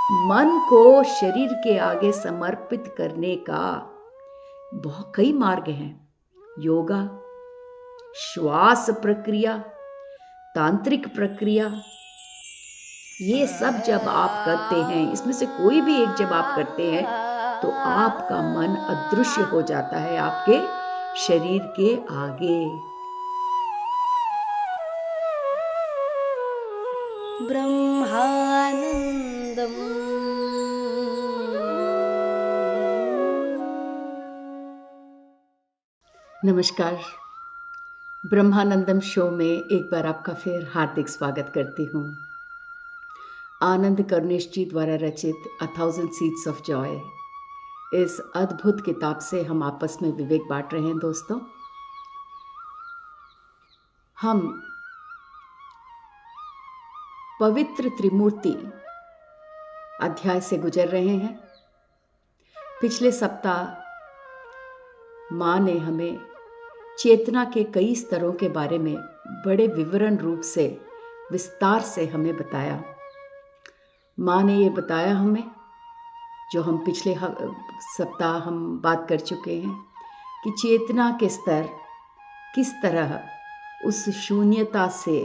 मन को शरीर के आगे समर्पित करने का बहुत कई मार्ग हैं। योगा, श्वास प्रक्रिया, तांत्रिक प्रक्रिया, ये सब जब आप करते हैं, इसमें से कोई भी एक जब आप करते हैं तो आपका मन अदृश्य हो जाता है आपके शरीर के आगे। ब्रह्मानंदम। नमस्कार, ब्रह्मानंदम शो में एक बार आपका फिर हार्दिक स्वागत करती हूँ। आनंद कर्णेश जी द्वारा रचित a thousand seeds of Joy, इस अद्भुत किताब से हम आपस में विवेक बांट रहे हैं। दोस्तों, हम पवित्र त्रिमूर्ति अध्याय से गुजर रहे हैं। पिछले सप्ताह माँ ने हमें चेतना के कई स्तरों के बारे में बड़े विवरण रूप से विस्तार से हमें बताया। माँ ने ये बताया हमें, जो हम पिछले सप्ताह हम बात कर चुके हैं, कि चेतना के स्तर किस तरह उस शून्यता से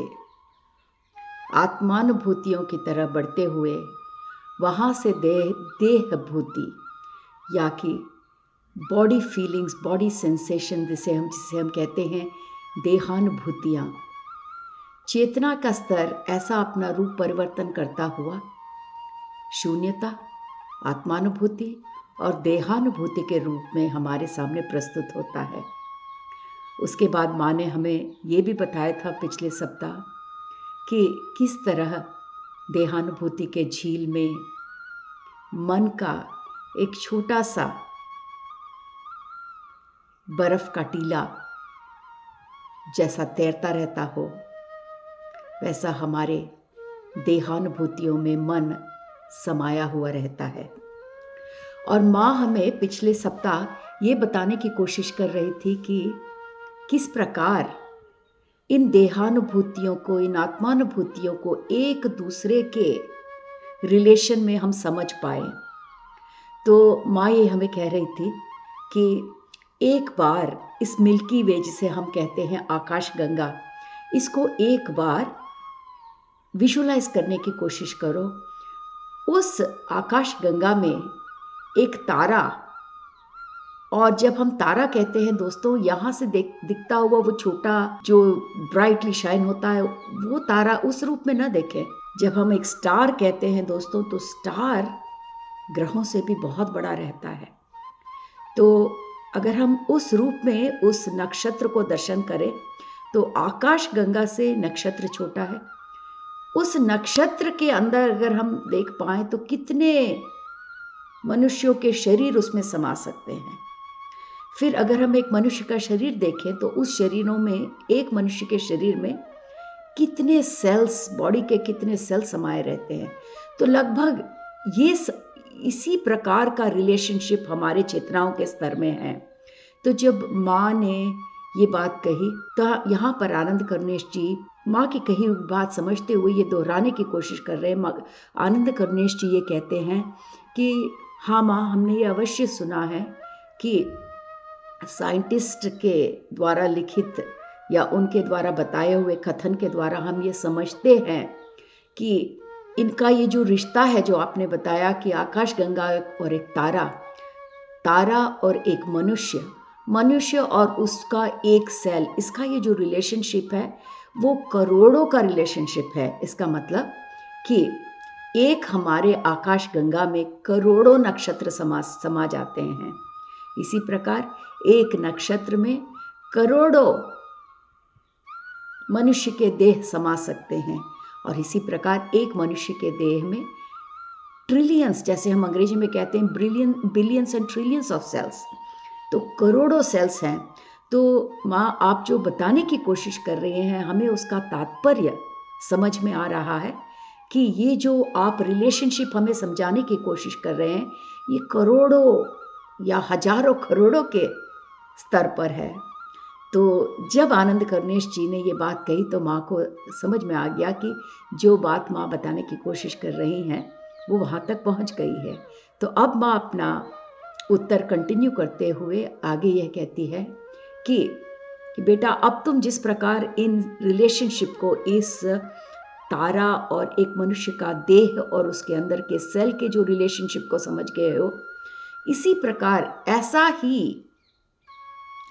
आत्मानुभूतियों की तरह बढ़ते हुए वहाँ से देहभूति या कि बॉडी फीलिंग्स, बॉडी सेंसेशन, जिसे हम कहते हैं देहानुभूतियाँ, चेतना का स्तर ऐसा अपना रूप परिवर्तन करता हुआ शून्यता, आत्मानुभूति और देहानुभूति के रूप में हमारे सामने प्रस्तुत होता है। उसके बाद माँ ने हमें ये भी बताया था पिछले सप्ताह कि किस तरह देहानुभूति के झील में मन का एक छोटा सा बर्फ का टीला जैसा तैरता रहता हो, वैसा हमारे देहानुभूतियों में मन समाया हुआ रहता है। और माँ हमें पिछले सप्ताह ये बताने की कोशिश कर रही थी कि किस प्रकार इन देहानुभूतियों को, इन आत्मानुभूतियों को एक दूसरे के रिलेशन में हम समझ पाए। तो माँ ये हमें कह रही थी कि एक बार इस मिल्की वे, जिसे हम कहते हैं आकाश गंगा, इसको एक बार विजुलाइज करने की कोशिश करो। उस आकाश गंगा में एक तारा, और जब हम तारा कहते हैं दोस्तों, यहाँ से दिखता हुआ वो छोटा जो ब्राइटली शाइन होता है, वो तारा उस रूप में न देखें। जब हम एक स्टार कहते हैं दोस्तों, तो स्टार ग्रहों से भी बहुत बड़ा रहता है। तो अगर हम उस रूप में उस नक्षत्र को दर्शन करें तो आकाश गंगा से नक्षत्र छोटा है। उस नक्षत्र के अंदर अगर हम देख पाएं तो कितने मनुष्यों के शरीर उसमें समा सकते हैं। फिर अगर हम एक मनुष्य का शरीर देखें तो उस शरीरों में, एक मनुष्य के शरीर में कितने सेल्स, बॉडी के कितने सेल समाये रहते हैं। तो लगभग ये इसी प्रकार का रिलेशनशिप हमारे चेतनाओं के स्तर में है। तो जब माँ ने ये बात कही तो यहाँ पर आनंद कर्णेश जी माँ की कही हुई बात समझते हुए ये दोहराने की कोशिश कर रहे हैं। आनंद कर्णेश जी ये कहते हैं कि हाँ माँ, हमने ये अवश्य सुना है कि साइंटिस्ट के द्वारा लिखित या उनके द्वारा बताए हुए कथन के द्वारा हम ये समझते हैं कि इनका ये जो रिश्ता है, जो आपने बताया कि आकाश गंगा और एक तारा और एक मनुष्य और उसका एक सेल, इसका ये जो रिलेशनशिप है वो करोड़ों का रिलेशनशिप है। इसका मतलब कि एक हमारे आकाश गंगा में करोड़ों नक्षत्र समा जाते हैं। इसी प्रकार एक नक्षत्र में करोड़ों मनुष्य के देह समा सकते हैं। और इसी प्रकार एक मनुष्य के देह में ट्रिलियंस, जैसे हम अंग्रेजी में कहते हैं billions and trillions of cells, तो करोड़ों सेल्स हैं। तो माँ, आप जो बताने की कोशिश कर रहे हैं, हमें उसका तात्पर्य समझ में आ रहा है कि ये जो आप रिलेशनशिप हमें समझाने की कोशिश कर रहे हैं, ये करोड़ों या हजारों करोड़ों के स्तर पर है। तो जब आनंद कर्णेश जी ने ये बात कही तो माँ को समझ में आ गया कि जो बात माँ बताने की कोशिश कर रही हैं वो वहाँ तक पहुँच गई है। तो अब माँ अपना उत्तर कंटिन्यू करते हुए आगे यह कहती है कि बेटा अब तुम जिस प्रकार इन रिलेशनशिप को, इस तारा और एक मनुष्य का देह और उसके अंदर के सेल के जो रिलेशनशिप को समझ गए हो, इसी प्रकार ऐसा ही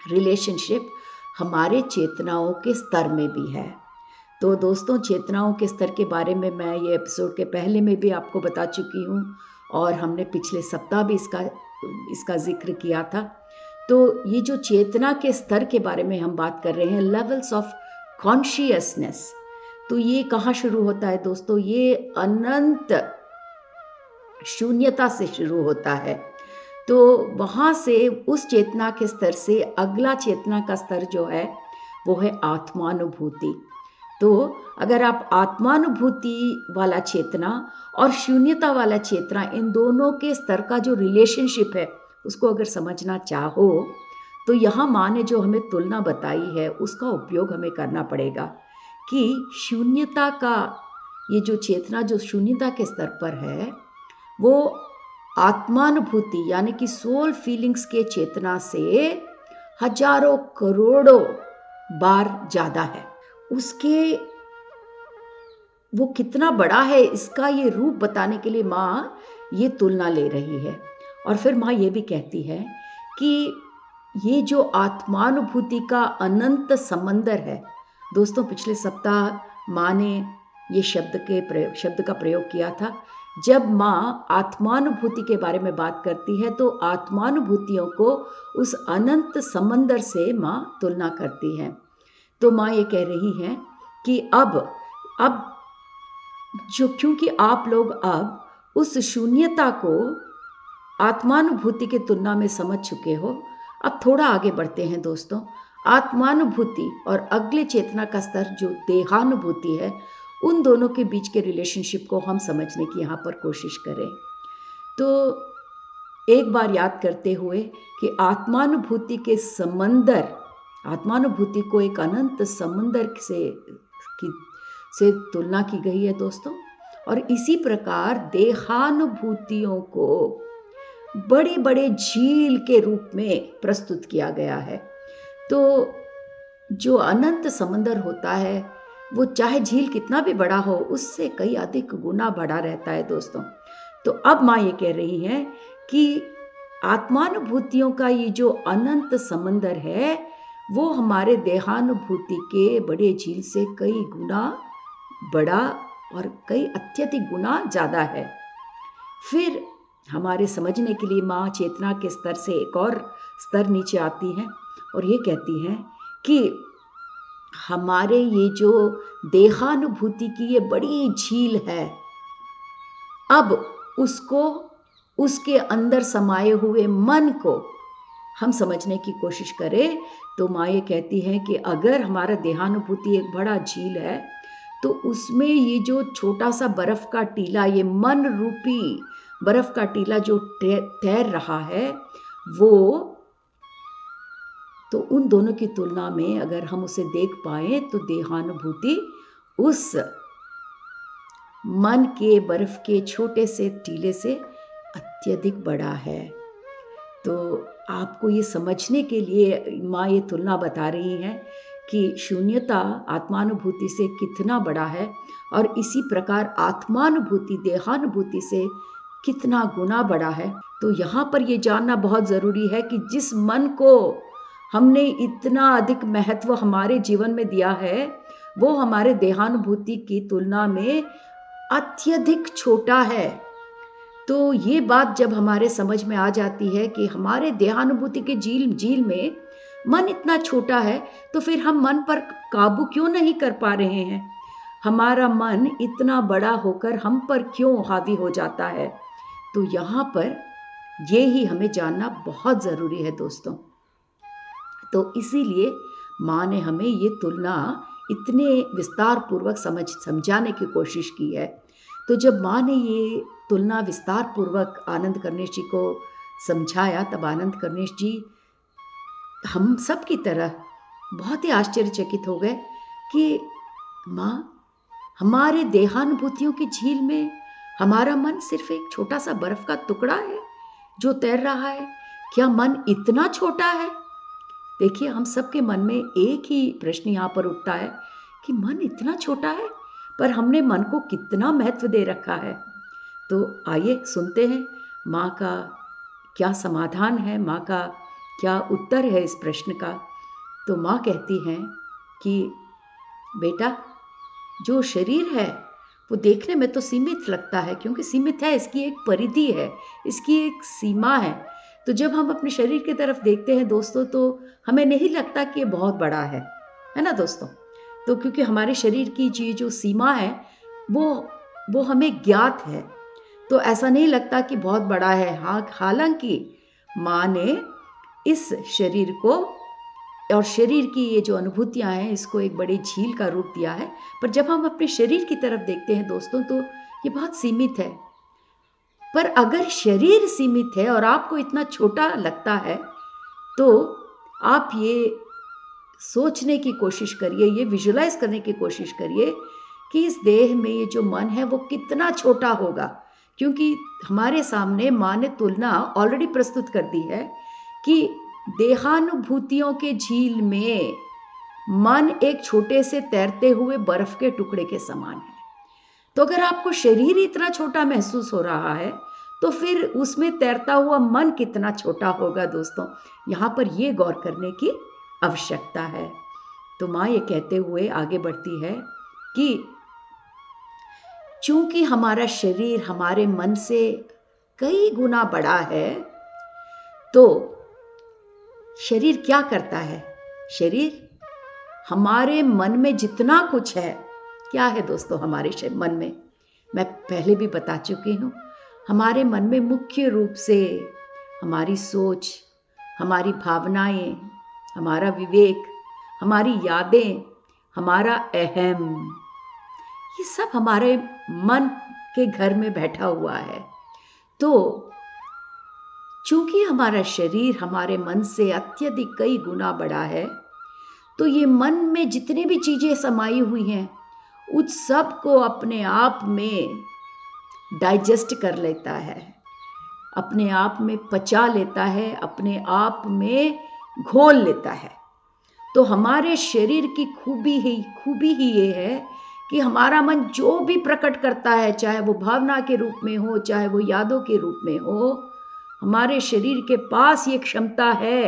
रिलेशनशिप हमारे चेतनाओं के स्तर में भी है। तो दोस्तों, चेतनाओं के स्तर के बारे में मैं ये एपिसोड के पहले में भी आपको बता चुकी हूँ और हमने पिछले सप्ताह भी इसका जिक्र किया था। तो ये जो चेतना के स्तर के बारे में हम बात कर रहे हैं, लेवल्स ऑफ कॉन्शियसनेस, तो ये कहाँ शुरू होता है दोस्तों? ये अनंत शून्यता से शुरू होता है। तो वहाँ से, उस चेतना के स्तर से अगला चेतना का स्तर जो है वो है आत्मानुभूति। तो अगर आप आत्मानुभूति वाला चेतना और शून्यता वाला चेतना, इन दोनों के स्तर का जो रिलेशनशिप है उसको अगर समझना चाहो, तो यहाँ माँ ने जो हमें तुलना बताई है उसका उपयोग हमें करना पड़ेगा कि शून्यता का ये जो चेतना जो शून्यता के स्तर पर है वो आत्मानुभूति यानी कि सोल फीलिंग्स के चेतना से हजारों करोड़ों बार ज़्यादा है। उसके वो कितना बड़ा है इसका ये रूप बताने के लिए माँ ये तुलना ले रही है। और फिर माँ ये भी कहती है कि ये जो आत्मानुभूति का अनंत समंदर है, दोस्तों पिछले सप्ताह माँ ने ये शब्द का प्रयोग किया था। जब माँ आत्मानुभूति के बारे में बात करती है तो आत्मानुभूतियों को उस अनंत समंदर से माँ तुलना करती है। तो माँ ये कह रही है कि अब जो, क्योंकि आप लोग अब उस शून्यता को आत्मानुभूति के तुलना में समझ चुके हो, अब थोड़ा आगे बढ़ते हैं दोस्तों। आत्मानुभूति और अगले चेतना का स्तर जो देहानुभूति है, उन दोनों के बीच के रिलेशनशिप को हम समझने की यहाँ पर कोशिश करें। तो एक बार याद करते हुए कि आत्मानुभूति के समंदर, आत्मानुभूति को एक अनंत समंदर से तुलना की गई है दोस्तों। और इसी प्रकार देहानुभूतियों को बड़े बड़े झील के रूप में प्रस्तुत किया गया है। तो जो अनंत समंदर होता है वो चाहे झील कितना भी बड़ा हो, उससे कई अधिक गुना बड़ा रहता है दोस्तों। तो अब माँ ये कह रही है कि आत्मानुभूतियों का ये जो अनंत समंदर है वो हमारे देहानुभूति के बड़े झील से कई गुना बड़ा और कई अत्यधिक गुना ज़्यादा है। फिर हमारे समझने के लिए माँ चेतना के स्तर से एक और स्तर नीचे आती है और ये कहती है कि हमारे ये जो देहानुभूति की ये बड़ी झील है, अब उसको, उसके अंदर समाये हुए मन को हम समझने की कोशिश करें तो माँ ये कहती है कि अगर हमारा देहानुभूति एक बड़ा झील है तो उसमें ये जो छोटा सा बर्फ का टीला, ये मन रूपी बर्फ का टीला जो तैर रहा है, वो तो उन दोनों की तुलना में अगर हम उसे देख पाए तो देहानुभूति उस मन के बर्फ के छोटे से टीले से अत्यधिक बड़ा है। तो आपको ये समझने के लिए माँ ये तुलना बता रही है कि शून्यता आत्मानुभूति से कितना बड़ा है और इसी प्रकार आत्मानुभूति देहानुभूति से कितना गुना बड़ा है। तो यहाँ पर ये जानना बहुत ज़रूरी है कि जिस मन को हमने इतना अधिक महत्व हमारे जीवन में दिया है वो हमारे देहानुभूति की तुलना में अत्यधिक छोटा है। तो ये बात जब हमारे समझ में आ जाती है कि हमारे देहानुभूति के झील में मन इतना छोटा है, तो फिर हम मन पर काबू क्यों नहीं कर पा रहे हैं? हमारा मन इतना बड़ा होकर हम पर क्यों हावी हो जाता है? तो यहाँ पर ये ही हमें जानना बहुत ज़रूरी है दोस्तों। तो इसीलिए माँ ने हमें ये तुलना इतने विस्तार पूर्वक समझाने की कोशिश की है। तो जब माँ ने ये तुलना विस्तार पूर्वक आनंद कर्णेश जी को समझाया, तब आनंद कर्णेश जी हम सब की तरह बहुत ही आश्चर्यचकित हो गए कि माँ, हमारे देहानुभूतियों की झील में हमारा मन सिर्फ एक छोटा सा बर्फ का टुकड़ा है जो तैर रहा है। क्या मन इतना छोटा है? देखिए, हम सबके मन में एक ही प्रश्न यहाँ पर उठता है कि मन इतना छोटा है, पर हमने मन को कितना महत्व दे रखा है। तो आइए सुनते हैं माँ का क्या समाधान है, माँ का क्या उत्तर है इस प्रश्न का। तो माँ कहती हैं कि बेटा, जो शरीर है वो देखने में तो सीमित लगता है, क्योंकि सीमित है, इसकी एक परिधि है, इसकी एक सीमा है। तो जब हम अपने शरीर की तरफ देखते हैं दोस्तों, तो हमें नहीं लगता कि ये बहुत बड़ा है ना दोस्तों। तो क्योंकि हमारे शरीर की जो सीमा है वो हमें ज्ञात है, तो ऐसा नहीं लगता कि बहुत बड़ा है। हाँ, हालांकि माँ ने इस शरीर को और शरीर की ये जो अनुभूतियाँ हैं इसको एक बड़ी झील का रूप दिया है। पर जब हम अपने शरीर की तरफ देखते हैं दोस्तों, तो ये बहुत सीमित है। पर अगर शरीर सीमित है और आपको इतना छोटा लगता है, तो आप ये सोचने की कोशिश करिए, ये विजुलाइज करने की कोशिश करिए कि इस देह में ये जो मन है वो कितना छोटा होगा। क्योंकि हमारे सामने माँ ने तुलना ऑलरेडी प्रस्तुत कर दी है कि देहानुभूतियों के झील में मन एक छोटे से तैरते हुए बर्फ के टुकड़े के समान है। तो अगर आपको शरीर इतना छोटा महसूस हो रहा है, तो फिर उसमें तैरता हुआ मन कितना छोटा होगा दोस्तों। यहाँ पर ये गौर करने की आवश्यकता है। तो माँ ये कहते हुए आगे बढ़ती है कि चूंकि हमारा शरीर हमारे मन से कई गुना बड़ा है, तो शरीर क्या करता है? शरीर हमारे मन में जितना कुछ है, क्या है दोस्तों हमारे मन में? मैं पहले भी बता चुकी हूँ, हमारे मन में मुख्य रूप से हमारी सोच, हमारी भावनाएं, हमारा विवेक, हमारी यादें, हमारा अहम, ये सब हमारे मन के घर में बैठा हुआ है। तो चूंकि हमारा शरीर हमारे मन से अत्यधिक कई गुना बड़ा है, तो ये मन में जितनी भी चीजें समाई हुई हैं उस सब को अपने आप में डाइजेस्ट कर लेता है, अपने आप में पचा लेता है, अपने आप में घोल लेता है। तो हमारे शरीर की खूबी ही ये है कि हमारा मन जो भी प्रकट करता है, चाहे वो भावना के रूप में हो, चाहे वो यादों के रूप में हो, हमारे शरीर के पास ये क्षमता है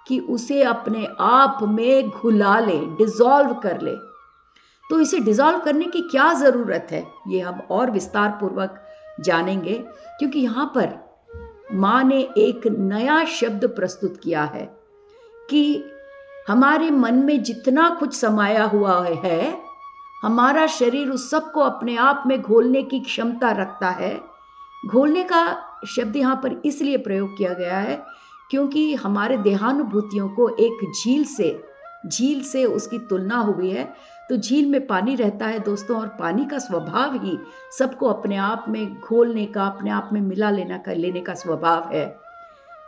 कि उसे अपने आप में घुला ले, डिसॉल्व कर ले। तो इसे डिसॉल्व करने की क्या ज़रूरत है, ये हम और विस्तार पूर्वक जानेंगे, क्योंकि यहाँ पर माँ ने एक नया शब्द प्रस्तुत किया है कि हमारे मन में जितना कुछ समाया हुआ है, हमारा शरीर उस सब को अपने आप में घोलने की क्षमता रखता है। घोलने का शब्द यहाँ पर इसलिए प्रयोग किया गया है क्योंकि हमारे देहानुभूतियों को एक झील से उसकी तुलना हुई है। तो झील में पानी रहता है दोस्तों, और पानी का स्वभाव ही सबको अपने आप में घोलने का, अपने आप में मिला लेने का स्वभाव है।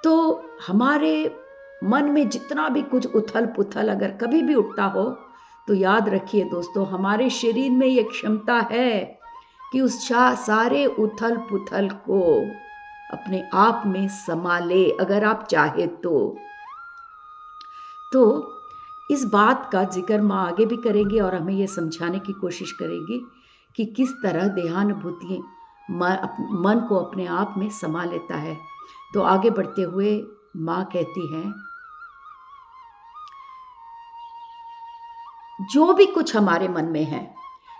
तो हमारे मन में जितना भी कुछ उथल पुथल अगर कभी भी उठता हो, तो याद रखिए दोस्तों, हमारे शरीर में ये क्षमता है कि उस सारे उथल पुथल को अपने आप में समा ले, अगर आप चाहे तो इस बात का जिक्र माँ आगे भी करेंगे और हमें ये समझाने की कोशिश करेंगी कि किस तरह देहानुभूति मन को अपने आप में समा लेता है। तो आगे बढ़ते हुए माँ कहती हैं, जो भी कुछ हमारे मन में है,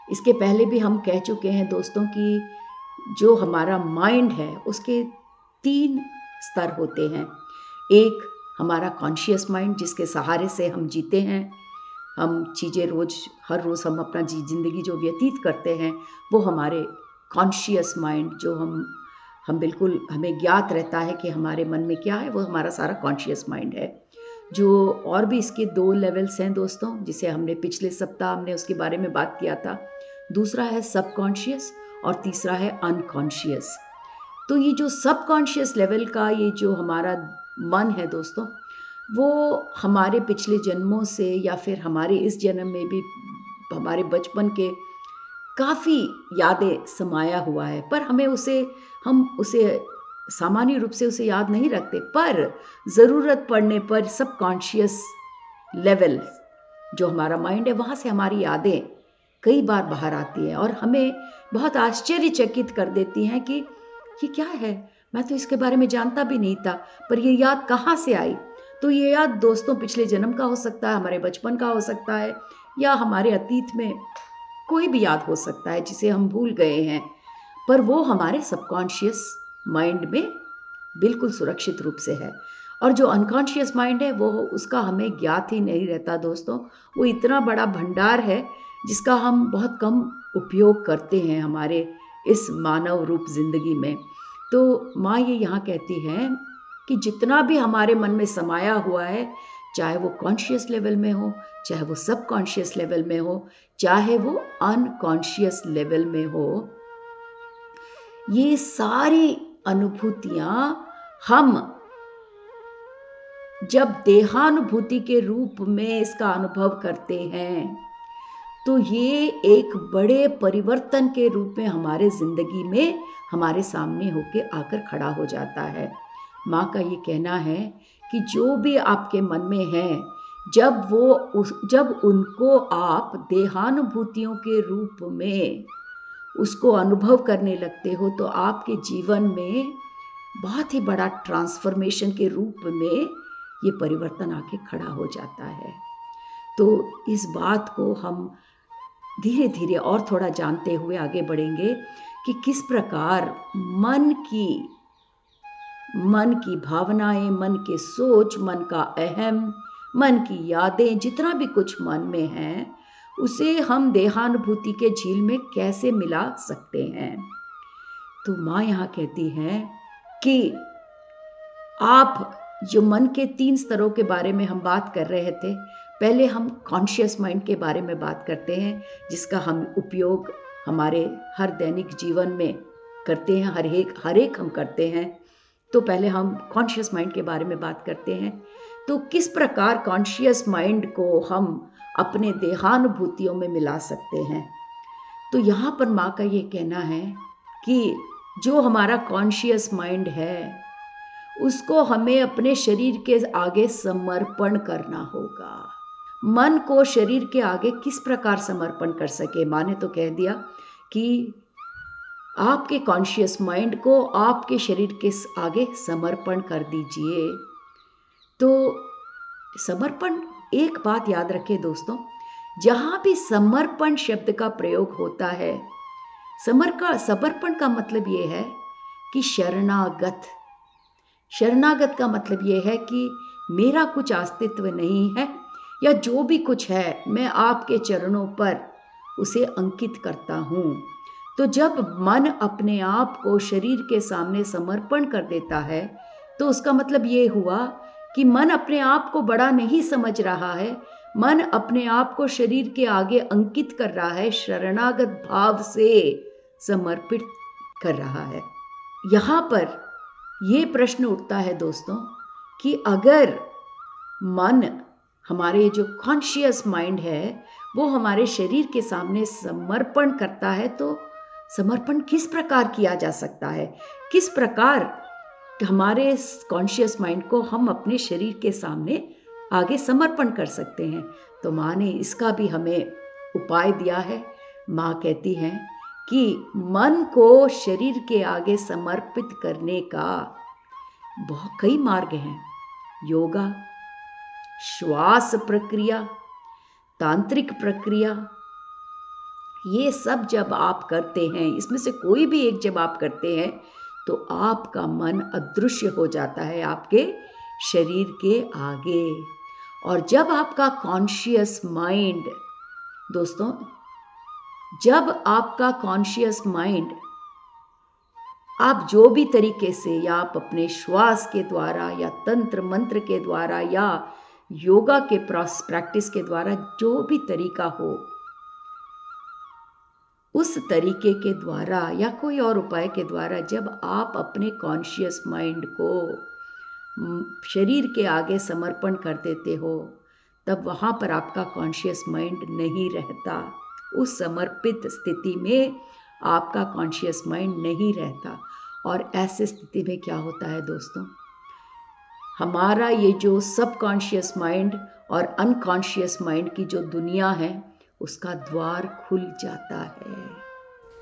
इसके पहले भी हम कह चुके हैं दोस्तों कि जो हमारा माइंड है उसके 3 स्तर होते हैं। एक हमारा कॉन्शियस माइंड, जिसके सहारे से हम जीते हैं, हम चीज़ें हर रोज़ हम अपना जिंदगी जो व्यतीत करते हैं, वो हमारे कॉन्शियस माइंड, जो हम बिल्कुल हमें ज्ञात रहता है कि हमारे मन में क्या है, वो हमारा सारा कॉन्शियस माइंड है। जो और भी इसके 2 लेवल्स हैं दोस्तों, जिसे हमने पिछले सप्ताह हमने उसके बारे में बात किया था। दूसरा है सबकॉन्शियस और तीसरा है अनकॉन्शियस। तो ये जो सबकॉन्शियस लेवल का ये जो हमारा मन है दोस्तों, वो हमारे पिछले जन्मों से या फिर हमारे इस जन्म में भी, हमारे बचपन के काफ़ी यादें समाया हुआ है, पर हम उसे सामान्य रूप से उसे याद नहीं रखते, पर ज़रूरत पड़ने पर सबकॉन्शियस लेवल जो हमारा माइंड है, वहाँ से हमारी यादें कई बार बाहर आती हैं और हमें बहुत आश्चर्यचकित कर देती हैं कि ये क्या है, मैं तो इसके बारे में जानता भी नहीं था, पर ये याद कहाँ से आई। तो ये याद दोस्तों पिछले जन्म का हो सकता है, हमारे बचपन का हो सकता है, या हमारे अतीत में कोई भी याद हो सकता है जिसे हम भूल गए हैं, पर वो हमारे सबकॉन्शियस माइंड में बिल्कुल सुरक्षित रूप से है। और जो अनकॉन्शियस माइंड है वो उसका हमें ज्ञात ही नहीं रहता दोस्तों। वो इतना बड़ा भंडार है जिसका हम बहुत कम उपयोग करते हैं हमारे इस मानव रूप जिंदगी में। तो माँ ये यहाँ कहती हैं कि जितना भी हमारे मन में समाया हुआ है, चाहे वो कॉन्शियस लेवल में हो, चाहे वो सबकॉन्शियस लेवल में हो, चाहे वो अनकॉन्शियस लेवल में हो, ये सारी अनुभूतियां हम जब देहानुभूति के रूप में इसका अनुभव करते हैं, तो ये एक बड़े परिवर्तन के रूप में हमारे जिंदगी में हमारे सामने होके आकर खड़ा हो जाता है। माँ का ये कहना है कि जो भी आपके मन में है, जब उनको आप देहानुभूतियों के रूप में उसको अनुभव करने लगते हो, तो आपके जीवन में बहुत ही बड़ा ट्रांसफॉर्मेशन के रूप में ये परिवर्तन आके खड़ा हो जाता है। तो इस बात को हम धीरे धीरे और थोड़ा जानते हुए आगे बढ़ेंगे कि किस प्रकार मन की भावनाएं, मन के सोच, मन का अहम, मन की यादें, जितना भी कुछ मन में है, उसे हम देहानुभूति के झील में कैसे मिला सकते हैं। तो माँ यहाँ कहती हैं कि आप जो मन के 3 स्तरों के बारे में हम बात कर रहे थे, पहले हम कॉन्शियस माइंड के बारे में बात करते हैं, जिसका हम उपयोग हमारे हर दैनिक जीवन में करते हैं, हर एक हम करते हैं। तो पहले हम कॉन्शियस माइंड के बारे में बात करते हैं। तो किस प्रकार कॉन्शियस माइंड को हम अपने देहानुभूतियों में मिला सकते हैं। तो यहाँ पर माँ का ये कहना है कि जो हमारा कॉन्शियस माइंड है, उसको हमें अपने शरीर के आगे समर्पण करना होगा। मन को शरीर के आगे किस प्रकार समर्पण कर सके। माँ ने तो कह दिया कि आपके कॉन्शियस माइंड को आपके शरीर के आगे समर्पण कर दीजिए। तो समर्पण, एक बात याद रखें दोस्तों, जहाँ भी समर्पण शब्द का प्रयोग होता है, समर्पण का मतलब ये है कि शरणागत का मतलब ये है कि मेरा कुछ अस्तित्व नहीं है, या जो भी कुछ है मैं आपके चरणों पर उसे अंकित करता हूँ। तो जब मन अपने आप को शरीर के सामने समर्पण कर देता है, तो उसका मतलब ये हुआ कि मन अपने आप को बड़ा नहीं समझ रहा है, मन अपने आप को शरीर के आगे अंकित कर रहा है, शरणागत भाव से समर्पित कर रहा है। यहाँ पर ये प्रश्न उठता है दोस्तों कि अगर मन, हमारे जो कॉन्शियस माइंड है, वो हमारे शरीर के सामने समर्पण करता है, तो समर्पण किस प्रकार किया जा सकता है, किस प्रकार हमारे कॉन्शियस माइंड को हम अपने शरीर के सामने आगे समर्पण कर सकते हैं। तो माँ ने इसका भी हमें उपाय दिया है। माँ कहती हैं कि मन को शरीर के आगे समर्पित करने का बहुत कई मार्ग हैं। योगा, श्वास प्रक्रिया, तांत्रिक प्रक्रिया, ये सब जब आप करते हैं, इसमें से कोई भी एक जब आप करते हैं, तो आपका मन अदृश्य हो जाता है आपके शरीर के आगे। और जब आपका कॉन्शियस माइंड, दोस्तों, जब आपका कॉन्शियस माइंड, आप जो भी तरीके से, या आप अपने श्वास के द्वारा, या तंत्र मंत्र के द्वारा, या योगा के प्रैक्टिस के द्वारा, जो भी तरीका हो, उस तरीके के द्वारा या कोई और उपाय के द्वारा जब आप अपने कॉन्शियस माइंड को शरीर के आगे समर्पण कर देते हो, तब वहाँ पर आपका कॉन्शियस माइंड नहीं रहता, उस समर्पित स्थिति में आपका कॉन्शियस माइंड नहीं रहता। और ऐसे स्थिति में क्या होता है दोस्तों, हमारा ये जो सबकॉन्शियस माइंड और अनकॉन्शियस माइंड की जो दुनिया है उसका द्वार खुल जाता है।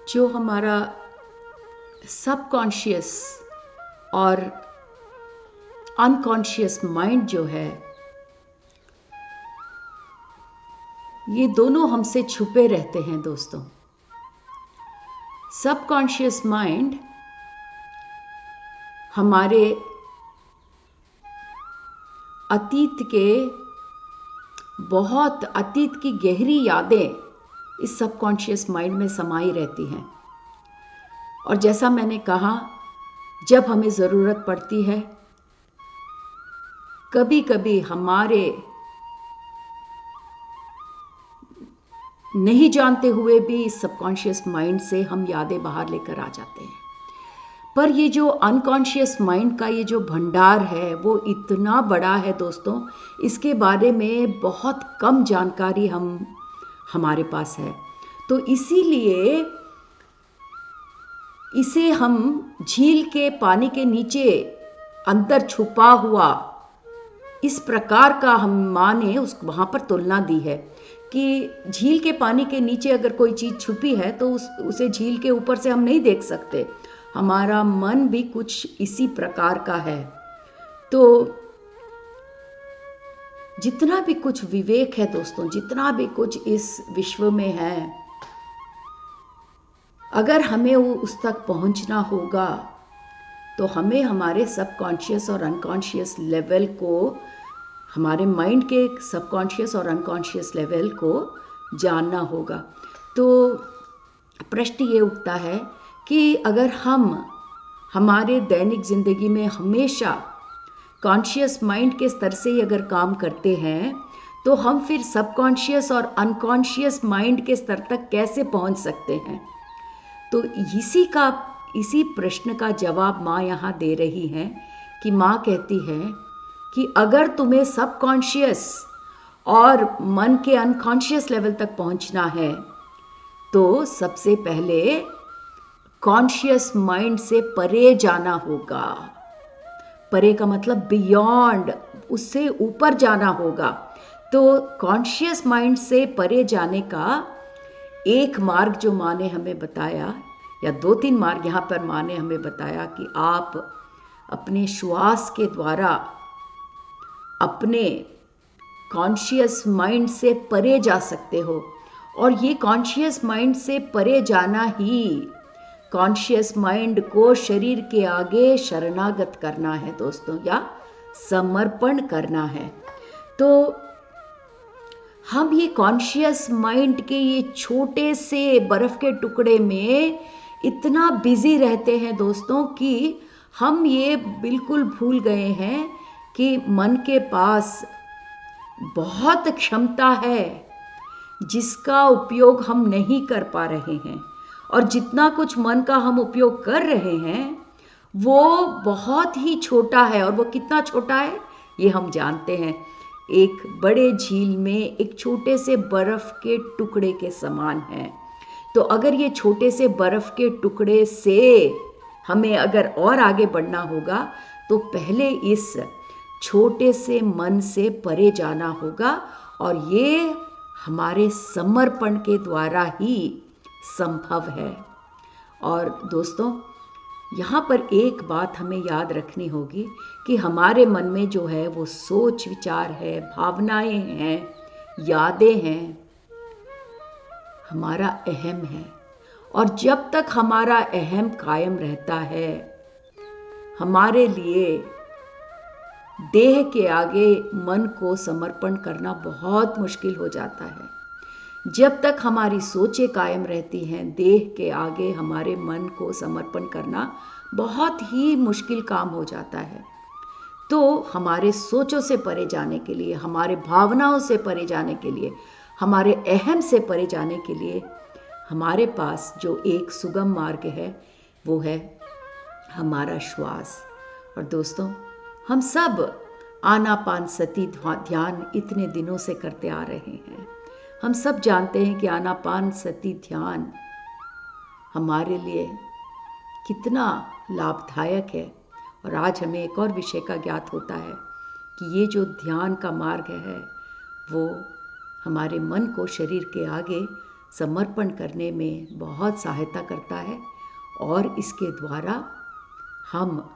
जो हमारा सबकॉन्शियस और अनकॉन्शियस माइंड जो है, ये दोनों हमसे छुपे रहते हैं दोस्तों। सबकॉन्शियस माइंड हमारे अतीत की गहरी यादें इस सबकॉन्शियस माइंड में समाई रहती हैं। और जैसा मैंने कहा, जब हमें ज़रूरत पड़ती है, कभी कभी हमारे नहीं जानते हुए भी इस सबकॉन्शियस माइंड से हम यादें बाहर लेकर आ जाते हैं। पर ये जो अनकॉन्शियस माइंड का ये जो भंडार है वो इतना बड़ा है दोस्तों, इसके बारे में बहुत कम जानकारी हमारे पास है। तो इसीलिए इसे हम झील के पानी के नीचे अंदर छुपा हुआ इस प्रकार का हम माने, उस वहाँ पर तुलना दी है कि झील के पानी के नीचे अगर कोई चीज़ छुपी है तो उसे झील के ऊपर से हम नहीं देख सकते। हमारा मन भी कुछ इसी प्रकार का है। तो जितना भी कुछ विवेक है दोस्तों, जितना भी कुछ इस विश्व में है, अगर हमें उस तक पहुंचना होगा तो हमें हमारे सबकॉन्शियस और अनकॉन्शियस लेवल को, हमारे माइंड के सबकॉन्शियस और अनकॉन्शियस लेवल को जानना होगा। तो प्रश्न ये उठता है कि अगर हम हमारे दैनिक ज़िंदगी में हमेशा कॉन्शियस माइंड के स्तर से ही अगर काम करते हैं तो हम फिर सबकॉन्शियस और अनकॉन्शियस माइंड के स्तर तक कैसे पहुंच सकते हैं। तो इसी प्रश्न का जवाब माँ यहाँ दे रही हैं कि माँ कहती है कि अगर तुम्हें सबकॉन्शियस और मन के अनकॉन्शियस लेवल तक पहुंचना है तो सबसे पहले कॉन्शियस माइंड से परे जाना होगा। परे का मतलब बियॉन्ड, उससे ऊपर जाना होगा। तो कॉन्शियस माइंड से परे जाने का एक मार्ग जो माँ ने हमें बताया, या 2-3 मार्ग यहाँ पर माँ ने हमें बताया कि आप अपने श्वास के द्वारा अपने कॉन्शियस माइंड से परे जा सकते हो। और ये कॉन्शियस माइंड से परे जाना ही कॉन्शियस माइंड को शरीर के आगे शरणागत करना है दोस्तों, या समर्पण करना है। तो हम ये कॉन्शियस माइंड के ये छोटे से बर्फ के टुकड़े में इतना बिजी रहते हैं दोस्तों कि हम ये बिल्कुल भूल गए हैं कि मन के पास बहुत क्षमता है जिसका उपयोग हम नहीं कर पा रहे हैं। और जितना कुछ मन का हम उपयोग कर रहे हैं वो बहुत ही छोटा है। और वो कितना छोटा है ये हम जानते हैं, एक बड़े झील में एक छोटे से बर्फ के टुकड़े के समान है। तो अगर ये छोटे से बर्फ के टुकड़े से हमें अगर और आगे बढ़ना होगा तो पहले इस छोटे से मन से परे जाना होगा। और ये हमारे समर्पण के द्वारा ही संभव है। और दोस्तों, यहाँ पर एक बात हमें याद रखनी होगी कि हमारे मन में जो है वो सोच विचार है, भावनाएं हैं, यादें हैं, हमारा अहम है। और जब तक हमारा अहम कायम रहता है, हमारे लिए देह के आगे मन को समर्पण करना बहुत मुश्किल हो जाता है। जब तक हमारी सोचें कायम रहती हैं, देह के आगे हमारे मन को समर्पण करना बहुत ही मुश्किल काम हो जाता है। तो हमारे सोचों से परे जाने के लिए, हमारे भावनाओं से परे जाने के लिए, हमारे अहम से परे जाने के लिए हमारे पास जो एक सुगम मार्ग है वो है हमारा श्वास। और दोस्तों, हम सब आनापानसती ध्यान इतने दिनों से करते आ रहे हैं। हम सब जानते हैं कि आनापानसति ध्यान हमारे लिए कितना लाभदायक है। और आज हमें एक और विषय का ज्ञात होता है कि ये जो ध्यान का मार्ग है वो हमारे मन को शरीर के आगे समर्पण करने में बहुत सहायता करता है, और इसके द्वारा हम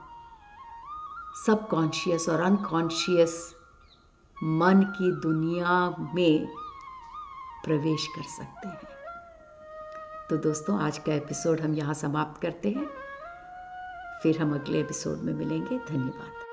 सबकॉन्शियस और अनकॉन्शियस मन की दुनिया में प्रवेश कर सकते हैं। तो दोस्तों, आज का एपिसोड हम यहाँ समाप्त करते हैं। फिर हम अगले एपिसोड में मिलेंगे। धन्यवाद।